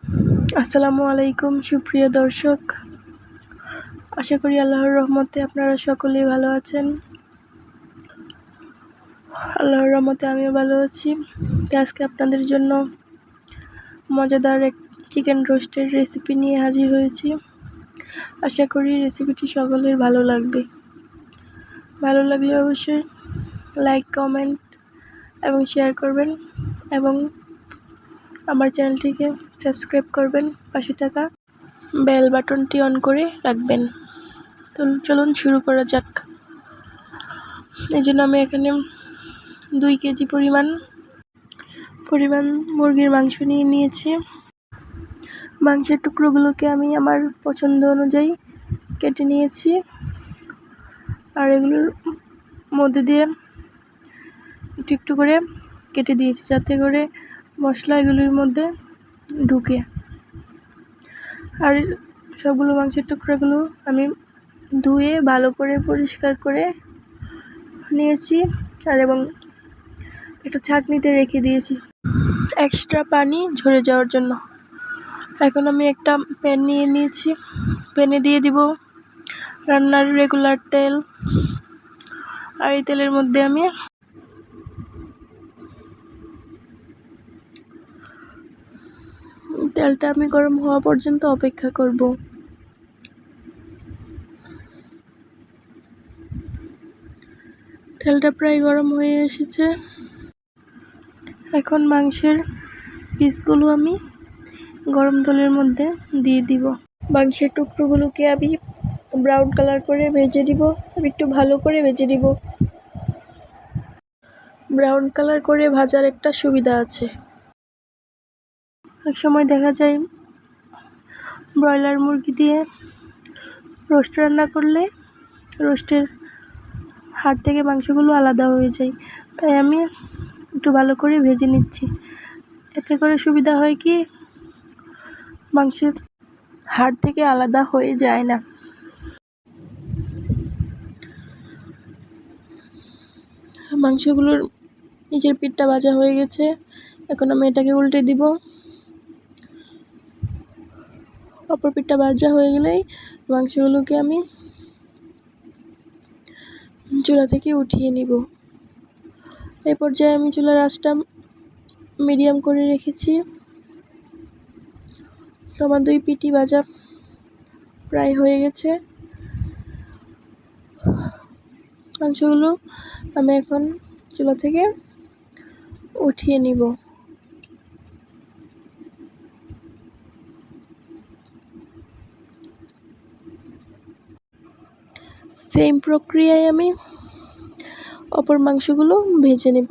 আসসালামু আলাইকুম সুপ্রিয় দর্শক, আশা করি আল্লাহর রহমতে আপনারা সকলেই ভালো আছেন। আল্লাহর রহমতে আমিও ভালো আছি। তো আজকে আপনাদের জন্য মজাদার এক চিকেন রোস্টের রেসিপি নিয়ে হাজির হয়েছি। আশা করি রেসিপিটি সকলের ভালো লাগবে। ভালো লাগলে অবশ্যই লাইক, কমেন্ট এবং শেয়ার করবেন এবং আমার চ্যানেলটিকে সাবস্ক্রাইব করবেন। পাশে থাকা বেল বাটনটি অন করে রাখবেন। তো চলুন শুরু করা যাক। এই জন্য আমি এখানে 2 কেজি পরিমাণ মুরগির মাংস নিয়ে নিয়েছি। মাংসের টুকরোগুলোকে আমি আমার পছন্দ অনুযায়ী কেটে নিয়েছি, আর এগুলোর মধ্যে দিয়ে একটু একটু করে কেটে দিয়েছি যাতে করে মশলা এগুলির মধ্যে ঢুকে। আর সবগুলো মাংসের টুকরোগুলো আমি ধুয়ে ভালো করে পরিষ্কার করে নিয়েছি এবং একটা ছাঁকনিতে রেখে দিয়েছি এক্সট্রা পানি ঝরে যাওয়ার জন্য। এখন আমি একটা প্যান নিয়ে নিয়েছি। প্যানে দিয়ে দিব রান্নার রেগুলার তেল, আর এই তেলের মধ্যে আমি তেলটা গরম হওয়া পর্যন্ত অপেক্ষা করব। তেলটা প্রায় গরম হয়ে এসেছে। এখন মাংসের পিসগুলো আমি গরম তেলের মধ্যে দিয়ে দিব। মাংসের টুকরোগুলোকে আমি ব্রাউন কালার করে ভেজে দিব। একটু ভালো করে ভেজে দিব। ব্রাউন কালার করে ভাজার একটা সুবিধা আছে। এক সময় দেখা যায় ব্রয়লার মুরগি দিয়ে রোস্ট রান্না করলে রোস্টের হাড় থেকে মাংসগুলো আলাদা হয়ে যায়, তাই আমি একটু ভালো করে ভেজে নিচ্ছি। এতে করে সুবিধা হয় কি, মাংসের হাড় থেকে আলাদা হয়ে যায় না। মাংসগুলোর নিচের পিঠটা ভাজা হয়ে গেছে। এখন আমি এটাকে উল্টে দিব। অপর পিঠটা ভাজা হয়ে গেলেই মাংসগুলোকে আমি চুলা থেকে উঠিয়ে নিব। এই পর্যায়ে আমি চুলার আঁচটা মিডিয়াম করে রেখেছি। আমার 2 পিঠই ভাজা প্রায় হয়ে গেছে। মাংসগুলো আমি এখন চুলা থেকে উঠিয়ে নিব। সেম প্রক্রিয়ায় আমি অপর মাংসগুলো ভেজে নেব।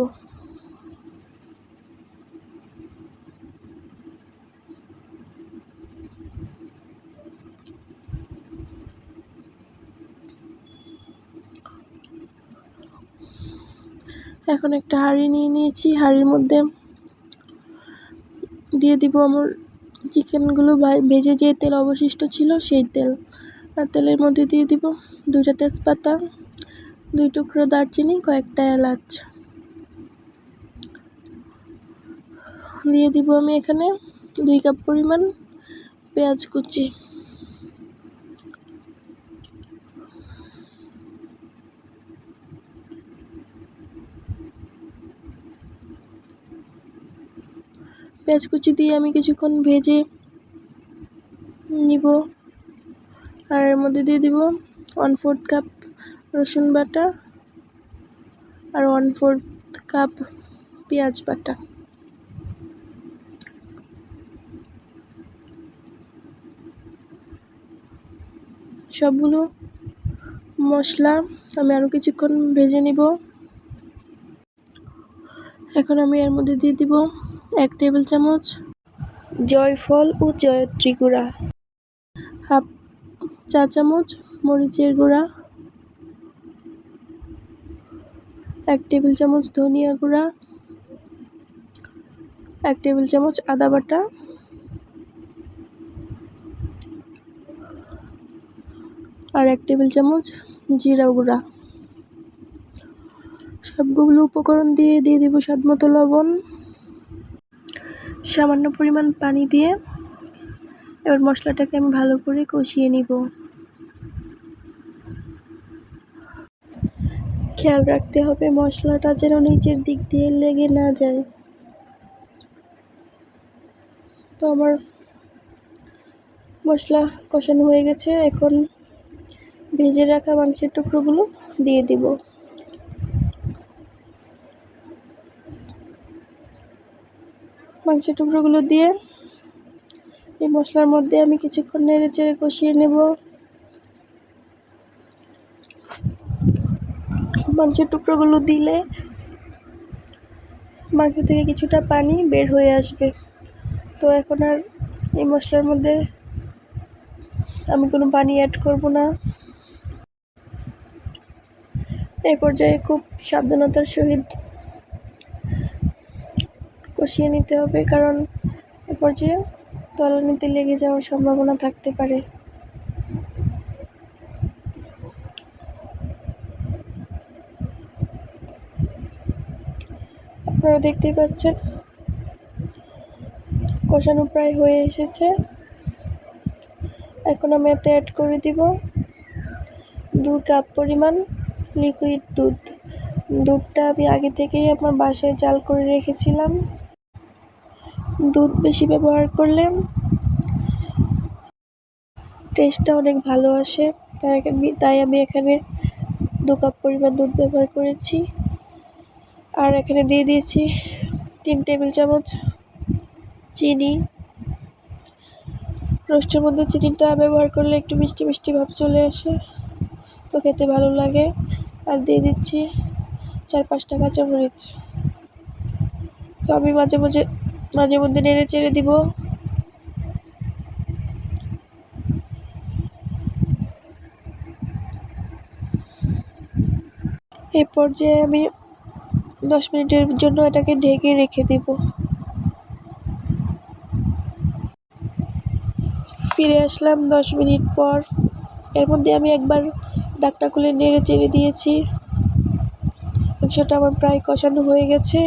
এখন একটা হাঁড়ি নিয়ে নিয়েছি। হাঁড়ির মধ্যে দিয়ে দিব আমার চিকেনগুলো ভেজে যে তেল অবশিষ্ট ছিল সেই তেল। আর তেলের মধ্যে দিয়ে দিব 2টা তেজপাতা, 2 টুকরো দারচিনি, কয়েকটা এলাচ। দিয়ে দিব আমি এখানে 2 কাপ পরিমাণ পেঁয়াজ কুচি। পেঁয়াজ কুচি দিয়ে আমি কিছুক্ষণ ভেজে নিব। আর এর মধ্যে দিয়ে দিব 1/4 কাপ রসুন বাটা আর 1/4 কাপ পেঁয়াজ বাটা। সবগুলো মশলা আমি আরও কিছুক্ষণ ভেজে নিব। এখন আমি এর মধ্যে দিয়ে দিব 1 টেবিল চামচ জয়ফল ও জয়ত্রী গুঁড়া, 1/2 চা চামচ মরিচের গুঁড়া, 1 টেবিল চামচ ধনিয়া গুঁড়া, 1 টেবিল চামচ আদা বাটা, আর 1 টেবিল চামচ জিরা গুঁড়া। সবগুলো উপকরণ দিয়ে দিব স্বাদমতো লবণ। সামান্য পরিমাণ পানি দিয়ে এবার মশলাটাকে আমি ভালো করে কষিয়ে নিব। খেয়াল রাখতে হবে মশলাটা যেন নিচের দিক দিয়ে লেগে না যায়। তো আমার মশলা কষানো হয়ে গেছে, এখন ভেজে রাখা মাংসের টুকরোগুলো দিয়ে দিব। মাংসের টুকরোগুলো দিয়ে এই মশলার মধ্যে আমি কিছুক্ষণ নেড়ে চেড়ে কষিয়ে নেব। মাংসের টুকরোগুলো দিলে মাংস থেকে কিছুটা পানি বের হয়ে আসবে। তো এখন আর এই মশলার মধ্যে আমি কোনো পানি অ্যাড করব না। এই পর্যায়ে খুব সাবধানতার সহিত কষিয়ে নিতে হবে, কারণ এ পর্যায়ে তলানিতে লেগে যাওয়ার সম্ভাবনা থাকতে পারে। আপনারা দেখতেই পাচ্ছেন কষানো প্রায় হয়ে এসেছে। এখন আমি এতে অ্যাড করে দিব 2 কাপ পরিমাণ লিকুইড দুধ। দুধটা আমি আগে থেকেই আমার বাসায় জাল করে রেখেছিলাম। দুধ বেশি ব্যবহার করলে টেস্টটা অনেক ভালো আসে, তাই আমি এখানে 2 কাপ পরিমাণ দুধ ব্যবহার করেছি। আর এখানে দিয়ে দিয়েছি 3 টেবিল চামচ চিনি। রোস্টের মধ্যে চিনিটা ব্যবহার করলে একটু মিষ্টি মিষ্টি ভাব চলে আসে, তো খেতে ভালো লাগে। আর দিয়ে দিচ্ছি 4-5টা কাঁচামরিচ। তো আমি মাঝে মধ্যে নেড়ে চেড়ে দিব। এই পর্যায়ে আমি 10 মিনিটের জন্য এটাকে ঢেকে রেখে দিব। ফিরে আসলাম 10 মিনিট পর। এর মধ্যে আমি একবার ঢাকনা খুলে নেড়ে চেড়ে দিয়েছি। মাংসটা আমার প্রায় কষানো হয়ে গেছে।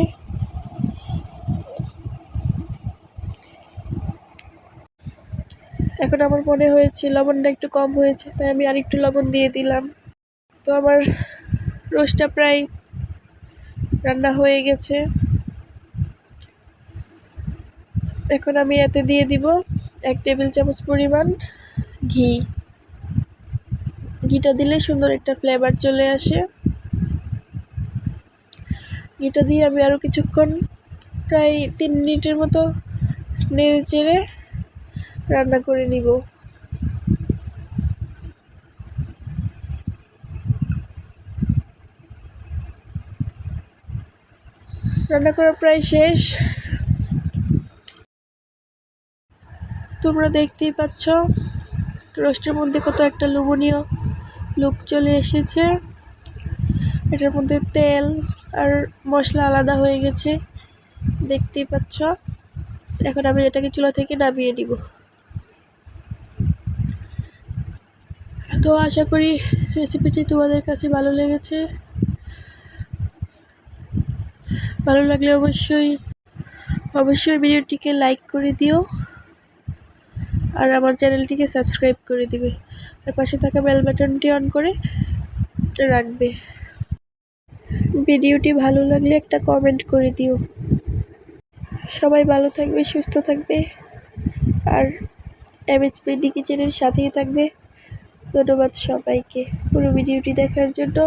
এখন আমার মনে হয়েছে লবণটা একটু কম হয়েছে, তাই আমি আরেকটু লবণ দিয়ে দিলাম। তো আমার রোস্টটা প্রায় রান্না হয়ে গেছে। এখন আমি এতে দিয়ে দিব 1 টেবিল চামচ পরিমাণ ঘি। ঘিটা দিলে সুন্দর একটা ফ্লেভার চলে আসে। ঘিটা দিয়ে আমি আরও কিছুক্ষণ প্রায় 3 মিনিটের মতো নেড়ে চেড়ে রান্না করে নিব। রান্না করা প্রায় শেষ। তোমরা দেখতেই পাচ্ছ রোস্টের মধ্যে কত একটা লোভনীয় লুক চলে এসেছে। এটার মধ্যে তেল আর মশলা আলাদা হয়ে গেছে, দেখতেই পাচ্ছ। এখন আমি এটাকে চুলা থেকে নামিয়ে নিব। তো আশা করি রেসিপিটি তোমাদের কাছে ভালো লেগেছে। ভালো লাগলে অবশ্যই ভিডিওটিকে লাইক করে দিও আর আমার চ্যানেলটিকে সাবস্ক্রাইব করে দিবে, আর পাশে থাকা বেল বাটনটি অন করে রাখবে। ভিডিওটি ভালো লাগলে একটা কমেন্ট করে দিও। সবাই ভালো থাকবে, সুস্থ থাকবে, আর MHPD কিচেনের সাথেই থাকবে। ধন্যবাদ সবাইকে পুরো ভিডিওটি দেখার জন্য।